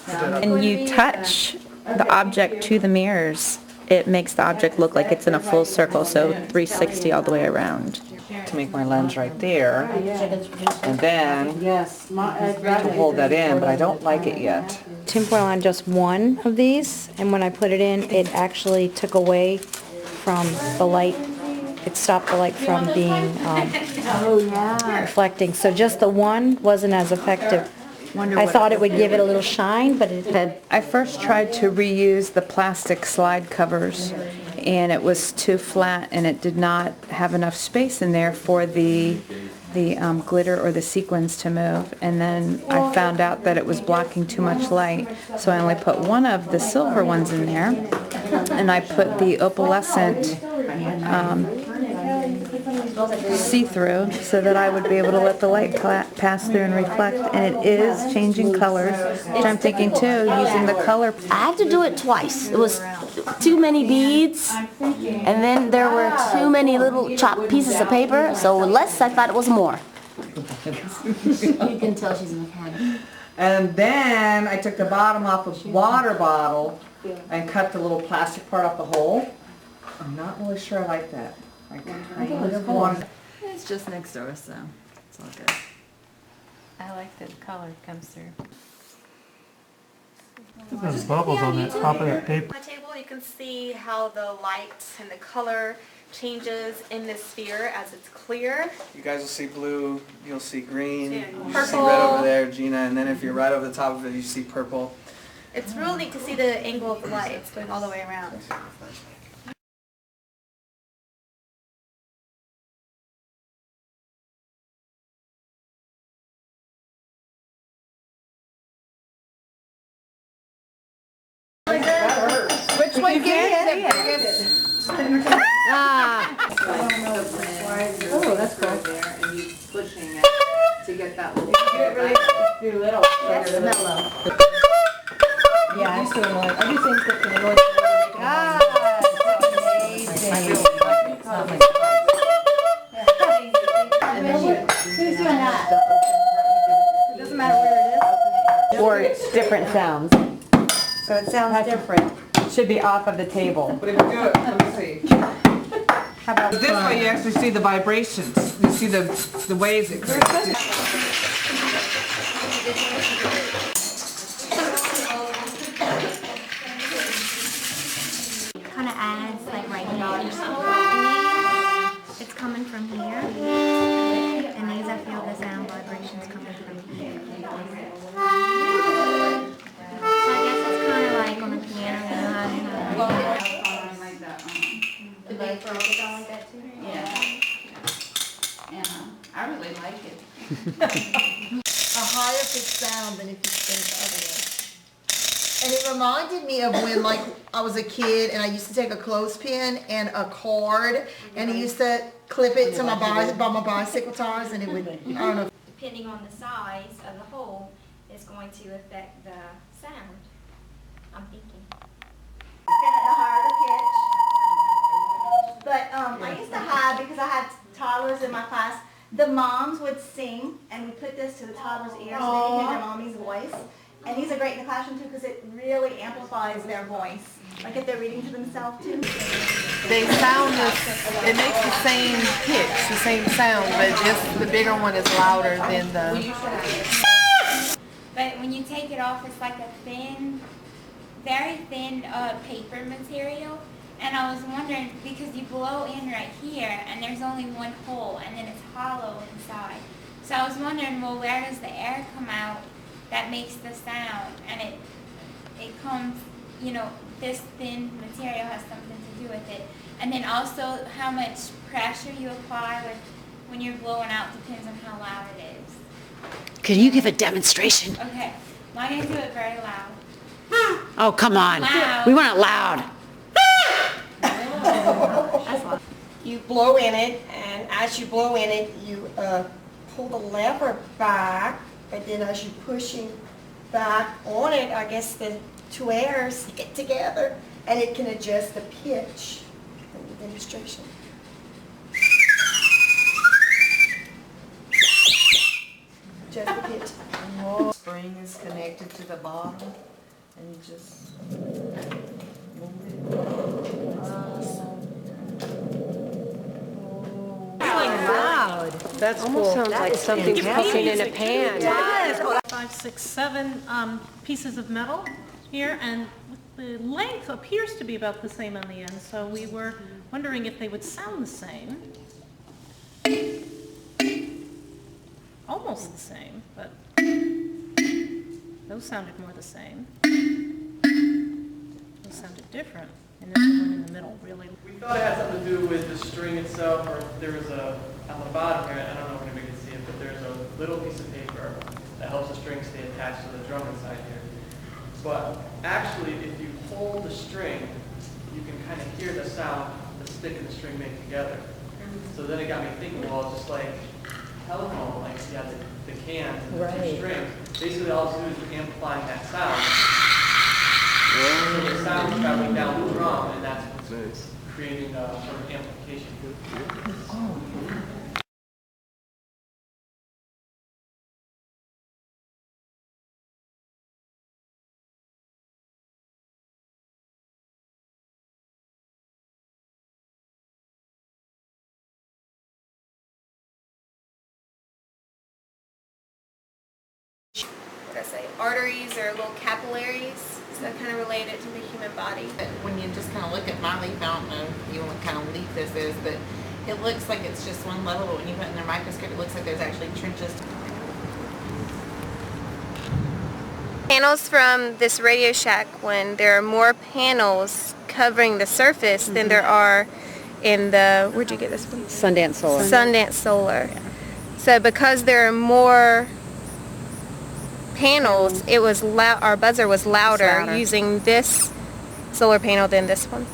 And you touch the object to the mirrors, it makes the object look like it's in a full circle, so 360 all the way around. To make my lens right there, and then to hold that in, but I don't like it yet. Tinfoil on just one of these, and when I put it in, it actually took away from the light. It stopped the light from being reflecting. So just the one wasn't as effective. I thought it would give it a little shine, but it had. I first tried to reuse the plastic slide covers, and it was too flat, and it did not have enough space in there for the glitter or the sequins to move. And then I found out that it was blocking too much light, so I only put one of the silver ones in there, and I put the opalescent see-through so that I would be able to let the light pass through and reflect, and it is changing colors, which I'm thinking too, using the color. I had to do it twice. It was too many beads, and then there were too many little chopped pieces of paper, so less I thought it was more. You can tell she's a mechanic. And then I took the bottom off a water bottle and cut the little plastic part off the hole. I'm not really sure I like that. I kind of want. It's just next door, so it's all good. I like that the color comes through. There's bubbles on the top of that paper. On the table, you can see how the light and the color changes in this sphere as it's clear. You guys will see blue, you'll see green, you Purple. see red over there, Gina, and then if you're right over the top of it, you see purple. It's real neat to see the angle of the light. It's going all the way around. Which one gave you the biggest? Oh, that's cool. And you pushing it to get that little. Too little. That's mellow. Yeah, I do things that can annoy. Who's doing that? It doesn't matter where it is. Or different sounds. So it sounds different. Should be off of the table. But if you do it, let me see. How about This way you actually see the vibrations. You see the waves it creates. Kind of adds like right here. It's coming from here. And these I feel the sound vibrations coming from here. So I guess it's kind of like on the piano, you know how to The big pearl is on like that too? Yeah. I really like it. A higher pitched sound than if you spin it the other way. And it reminded me of when, like, I was a kid and I used to take a clothespin and a cord and I used to clip it to my bicycle tires and it would, I don't know. depending on the size of the hole, is going to affect the sound. I'm thinking. The higher the pitch. But I used to have, because I had toddlers in my class, the moms would sing, and we put this to the toddlers' ears so they could hear their mommy's voice. And these are great in the classroom too, because it really amplifies their voice. Like if they're reading to themselves too. They sound it makes the same pitch, the same sound, but just the bigger one is louder than the... But when you take it off, it's like a thin, very thin paper material. And I was wondering, because you blow in right here, and there's only one hole, and then it's hollow inside. So I was wondering, well, where does the air come out that makes the sound? And it comes, you know, this thin material has something to do with it. And then also how much pressure you apply when you're blowing out depends on how loud it is. Could you give a demonstration? Okay, well, I'm going to do it very loud. Oh, come on. Loud. We want it loud. You blow in it, and as you blow in it, you pull the lever back, and then as you're pushing back on it, I guess the two airs hit together, and it can adjust the pitch. Let me demonstration. Adjust the pitch. Spring is connected to the bottom, and you just move it. Loud. That's Almost sounds like something cooking in a pan. 5, 6, 7 pieces of metal here, and the length appears to be about the same on the end, so we were wondering if they would sound the same. Almost the same, but those sounded more the same. Those sounded different, and this one in the middle really. We thought it had something to do with the string itself, or there was a, on the bottom here, I don't know if anybody can see it, but there's a little piece of paper that helps the string stay attached to the drum inside here. But actually, if you hold the string, you can kind of hear the sound the stick and the string make together. So then it got me thinking, well, just like telephone, like you have the cans and the two strings, basically all it's doing is amplifying that sound. So the sound is traveling down the drum, and that's what's creating a sort of amplification. What did I say? Arteries or little capillaries, so kind of related to the human body. When you just kind of look at my leaf, I don't know what kind of leaf this is, but it looks like it's just one level, but when you put it in the microscope, it looks like there's actually trenches. Panels from this Radio Shack, when there are more panels covering the surface than there are in the, where'd you get this one? Sundance Solar. Sundance Solar. So because there are more panels, it was our buzzer was louder using this solar panel than this one.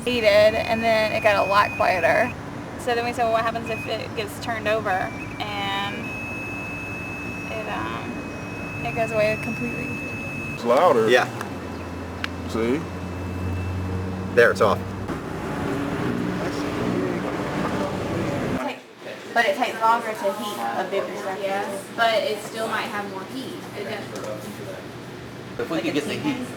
Heated, and then it got a lot quieter. So then we said, well, what happens if it gets turned over and it goes away completely? It's louder. Yeah. See? There, it's off. But it takes longer to heat a bigger surface. Yeah, but it still might have more heat. If we could get the heat.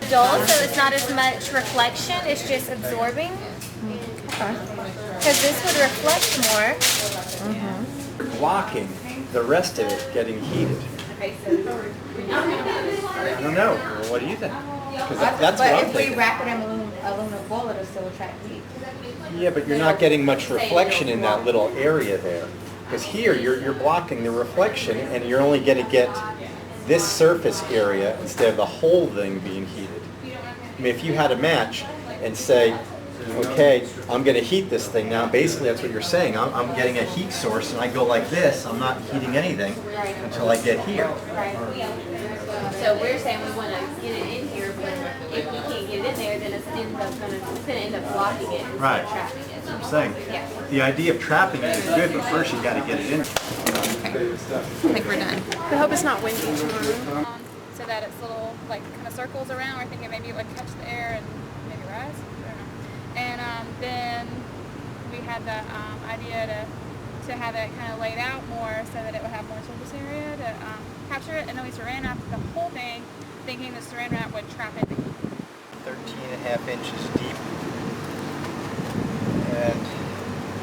Dull, so it's not as much reflection, it's just absorbing. Because this would reflect more. Blocking the rest of it getting heated. I don't know. What do you think? Because that's what I'm But if we thinking. wrap it in aluminum foil, it'll still attract heat. Yeah, but you're not getting much reflection in that little area there. Because here, you're blocking the reflection, and you're only going to get this surface area instead of the whole thing being heated. I mean, if you had a match and say, okay, I'm going to heat this thing now, basically that's what you're saying. I'm getting a heat source, and I go like this, I'm not heating anything until I get here. So we're saying we want to get it in here, but if we can't get it in there, then it's going to end up blocking it instead Right. of trapping it. That's what I'm saying. Yeah. The idea of trapping it is good, but first you got to get it in. I think we're done. I hope it's not windy tomorrow. So that it's little, like, kind of circles around. We're thinking maybe it would catch the air and maybe rise. I don't know. And then we had the idea to have it kind of laid out more so that it would have more surface area to capture it. And then we saran wrapped the whole thing, thinking the saran wrap would trap it. 13.5 inches deep. And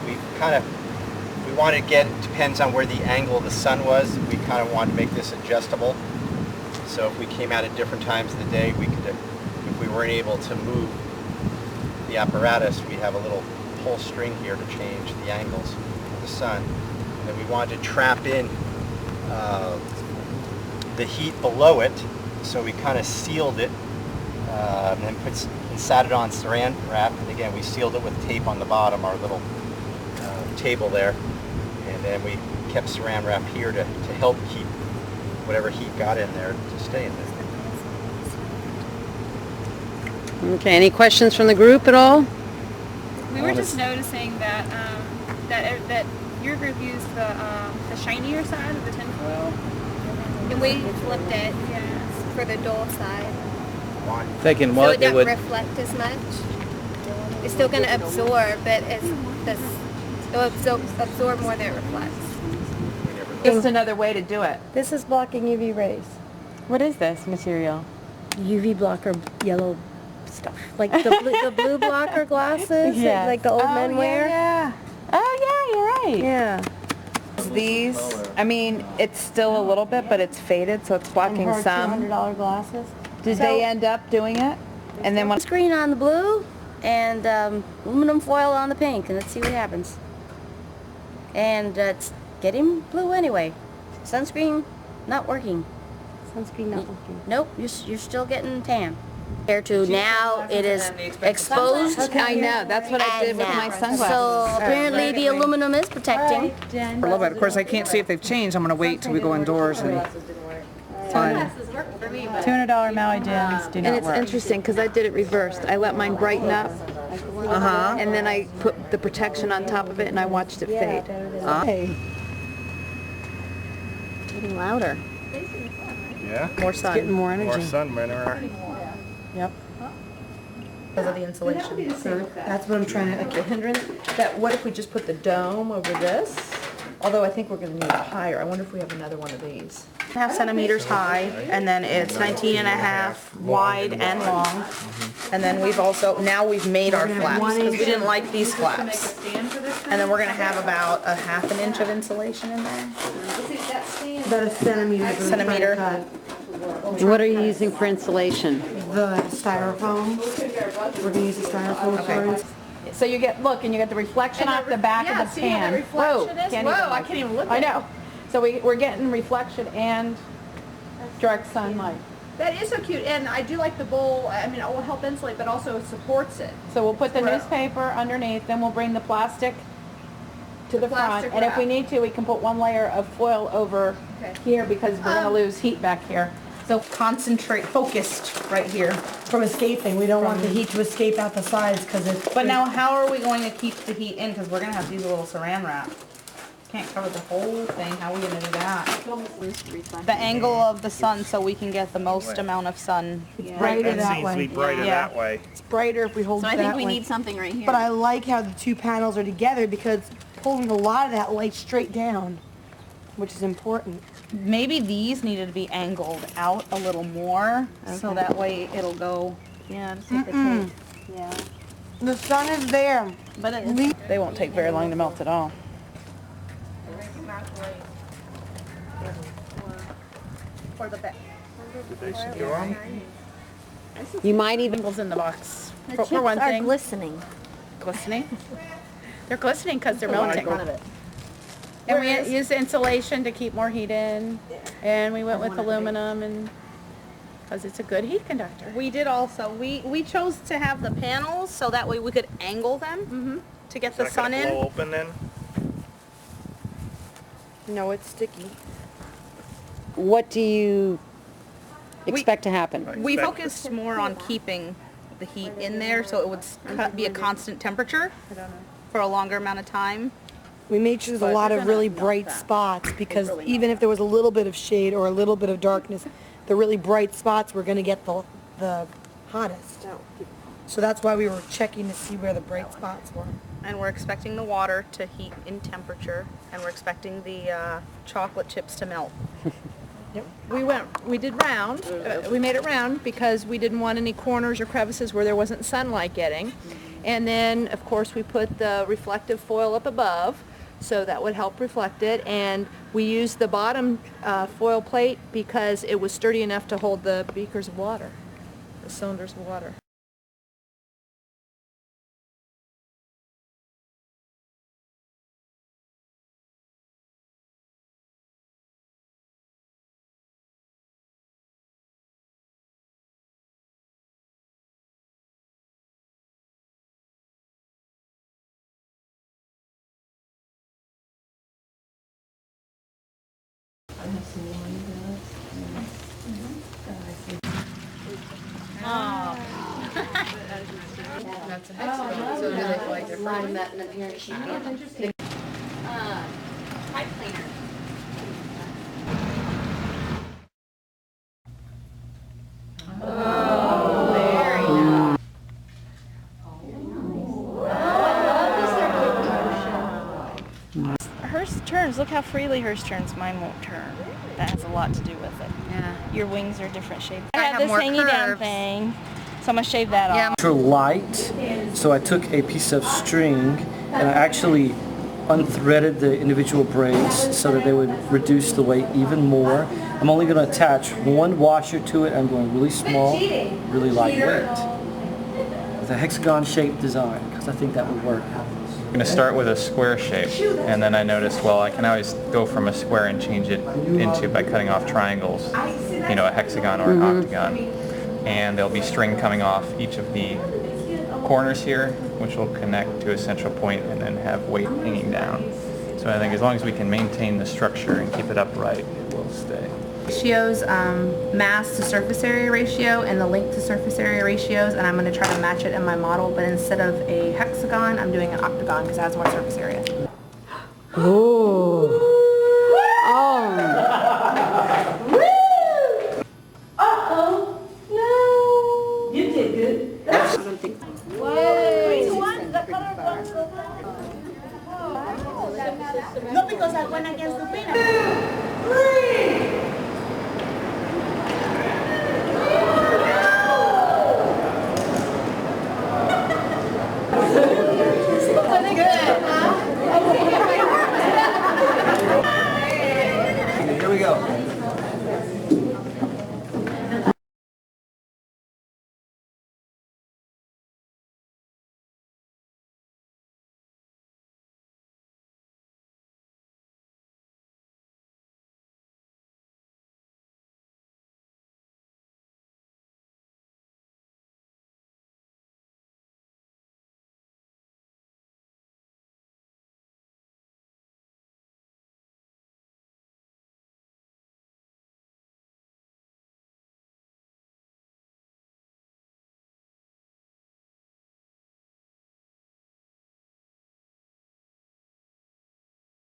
we want to get, depends on where the angle of the sun was, we kind of want to make this adjustable. So if we came out at different times of the day, we could, if we weren't able to move the apparatus, we have a little pull string here to change the angles of the sun. And then we wanted to trap in the heat below it, so we kind of sealed it and then sat it on saran wrap, and again we sealed it with tape on the bottom, our little table there, and then we kept saran wrap here to help keep whatever heat got in there to stay in there. Okay, any questions from the group at all? We were just noticing that that your group used the shinier side of the tinfoil. And we flipped it for the dull side. Why? Thinking So what it it doesn't would. reflect as much. It's still going to absorb, but it'll absorb more than it reflects. Just another way to do it. This is blocking UV rays. What is this material? UV blocker yellow stuff. Like the blue blocker glasses that like the old men wear. Yeah. Oh yeah, you're right. Yeah. These, I mean, it's still a little bit, but it's faded, so it's blocking some. $200 glasses. Did they end up doing it? And then when Screen on the blue and aluminum foil on the pink, and let's see what happens. And it's getting blue anyway. Sunscreen not working. Sunscreen not working. Nope, you're still getting tan. Compared to now, it is exposed. I know, that's what I did with my sunglasses. So apparently the aluminum is protecting. A little bit. Of course, I can't see if they've changed. I'm going to wait till we go indoors and find. $200 Maui gems do not And it's work. interesting because I did it reversed. I let mine brighten up, and then I put the protection on top of it, and I watched it fade. Getting louder. Yeah. More sun. Getting more energy. More sun, man. Yep. Because of the insulation. That's what I'm trying to, like the hindrance, that what if we just put the dome over this? Although I think we're gonna need it higher. I wonder if we have another one of these. 1.5 centimeters high, and then it's 19.5 wide and long. And then we've also, now we've made our flaps, because we didn't like these flaps. And then we're gonna have about a 1/2 inch of insulation in there. About a centimeter. What are you using for insulation? The styrofoam. We're gonna use the styrofoam for it. So you get, look, and you get the reflection off the back of the see how pan. the reflection is? Can't Whoa, even I look. can't even look I at it. know. So we're getting reflection and direct sunlight. That is so cute, and I do like the bowl. I mean, it will help insulate, but also it supports it. So we'll put the Grow. newspaper underneath, then we'll bring the plastic to the front. plastic And if we wrap. need to, we can put one layer of foil over here because we're gonna lose heat back here. So concentrate, focused right here. From escaping, we don't want the heat to escape out the sides because it's. But now how are we going to keep the heat in? Because we're gonna have these little saran wrap. Can't cover the whole thing. How are we gonna do that? The angle of the sun so we can get the most amount of sun. brighter That that seems to be way. brighter Yeah. that way. It's brighter if we hold So it I that think we way. need something right here. But I like how the two panels are together because pulling a lot of that light straight down, which is important. Maybe these needed to be angled out a little more, so Okay. that way it'll go. Yeah, just like the tape. Yeah. The sun is there. But they won't take very long to melt at all. For the back. Did they secure them? You might even Nipples in the box. The For chips one are thing. glistening. Glistening? They're glistening because they're Right in melting. front of it. And we use insulation to keep more heat in, and we went with aluminum and, because it's a good heat conductor. We did also, we chose to have the panels so that way we could angle them to get the Is that sun gonna blow in. open then? No, it's sticky. what do you expect to happen? We focused more on keeping the heat in there so it would be a constant temperature for a longer amount of time. We made sure there's a lot of really bright spots because even if there was a little bit of shade or a little bit of darkness, the really bright spots were going to get the hottest. So that's why we were checking to see where the bright spots were. And we're expecting the water to heat in temperature, and we're expecting the chocolate chips to melt. We did round, we made it round because we didn't want any corners or crevices where there wasn't sunlight getting. And then, of course, we put the reflective foil up above, so that would help reflect it. And we used the bottom foil plate because it was sturdy enough to hold the beakers of water, the cylinders of water. it's a hexagon. So do they feel like they're fine? That in the parent sheet. Interesting. Pipe cleaner. Oh, very nice. Hers turns. Look how freely hers turns. Mine won't turn. That has a lot to do with it. Yeah. Your wings are different shapes. I I have have this more hanging down curves. thing, so I'm gonna shave that off. Yeah. For light, so I took a piece of string and I actually unthreaded the individual braids so that they would reduce the weight even more. I'm only going to attach one washer to it. I'm going really small, really lightweight, with a hexagon shaped design, because I think that would work. I'm going to start with a square shape, and then I noticed, well, I can always go from a square and change it into, by cutting off triangles, you know, a hexagon or an octagon. And there'll be string coming off each of the corners here, which will connect to a central point and then have weight hanging down. So I think as long as we can maintain the structure and keep it upright, it will stay. Ratios, mass to surface area ratio and the length to surface area ratios, and I'm going to try to match it in my model, but instead of a hexagon, I'm doing an octagon because it has more surface area. Ooh. Oh. Uh-oh. No. You did good. I don't think. No, because I went against the winner. Here we go.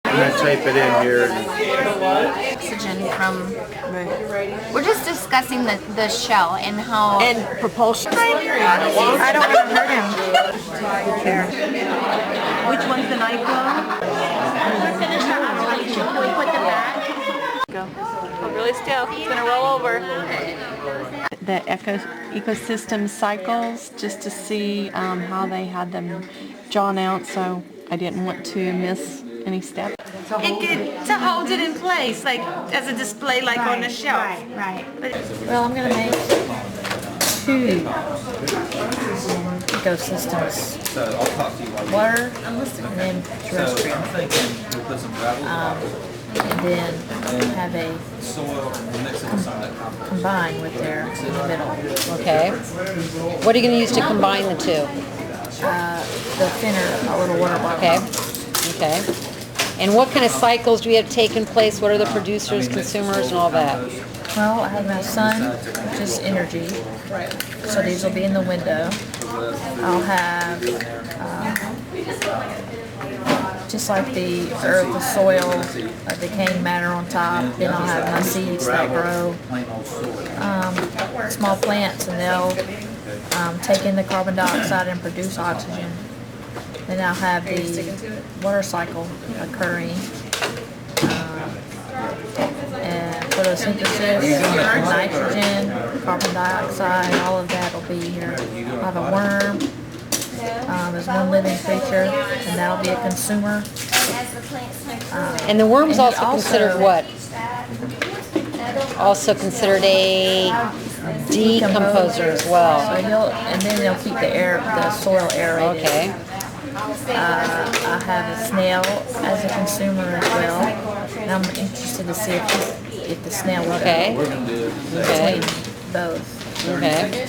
I'm going to type it in here. Oxygen from, we're just discussing the shell and how. And propulsion. I don't want to hurt him. Which one's the night glow? We're finished our operation. Can we put them back? Go. Hold really still. It's going to roll over. The ecosystem cycles, just to see how they had them drawn out, so I didn't want to miss any step. To hold it in place, like as a display, like on the shelf. Right. Well, I'm going to make 2 ecosystems. Water and then terrestrial. And then have a combine with their in the middle. Okay. What are you going to use to combine the two? The thinner, a little water bottle. Okay. Okay. And what kind of cycles do we have taken place? What are the producers, consumers, and all that? Well, I have my sun, which is energy. So these will be in the window. I'll have just like the earth, the soil, decaying matter on top. Then I'll have my seeds that grow, small plants, and they'll take in the carbon dioxide and produce oxygen. Then I'll have the water cycle occurring, and photosynthesis, nitrogen, carbon dioxide, all of that will be here. I'll have a worm. There's one living creature, and that'll be a consumer. And the worm's also considered what? Also considered a decomposer as well. So and then they'll keep the soil aerated. Okay. I have a snail as a consumer as well, and I'm interested to see if the snail will go between both. Okay.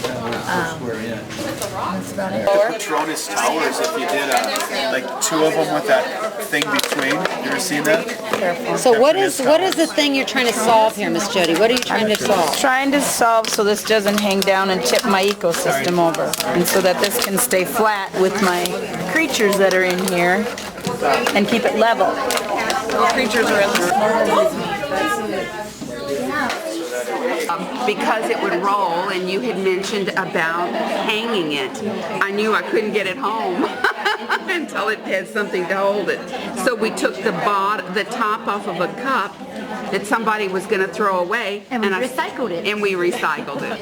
The Patronus Towers, if you did like 2 of them with that thing between, you ever seen that? So what is the thing you're trying to solve here, Miss Jody? What are you trying to solve? Trying to solve so this doesn't hang down and tip my ecosystem over, and so that this can stay flat with my creatures that are in here and keep it level. What creatures are in there? Because it would roll, and you had mentioned about hanging it. I knew I couldn't get it home until it had something to hold it. So we took the top off of a cup that somebody was going to throw away, And we recycled it. And we recycled it.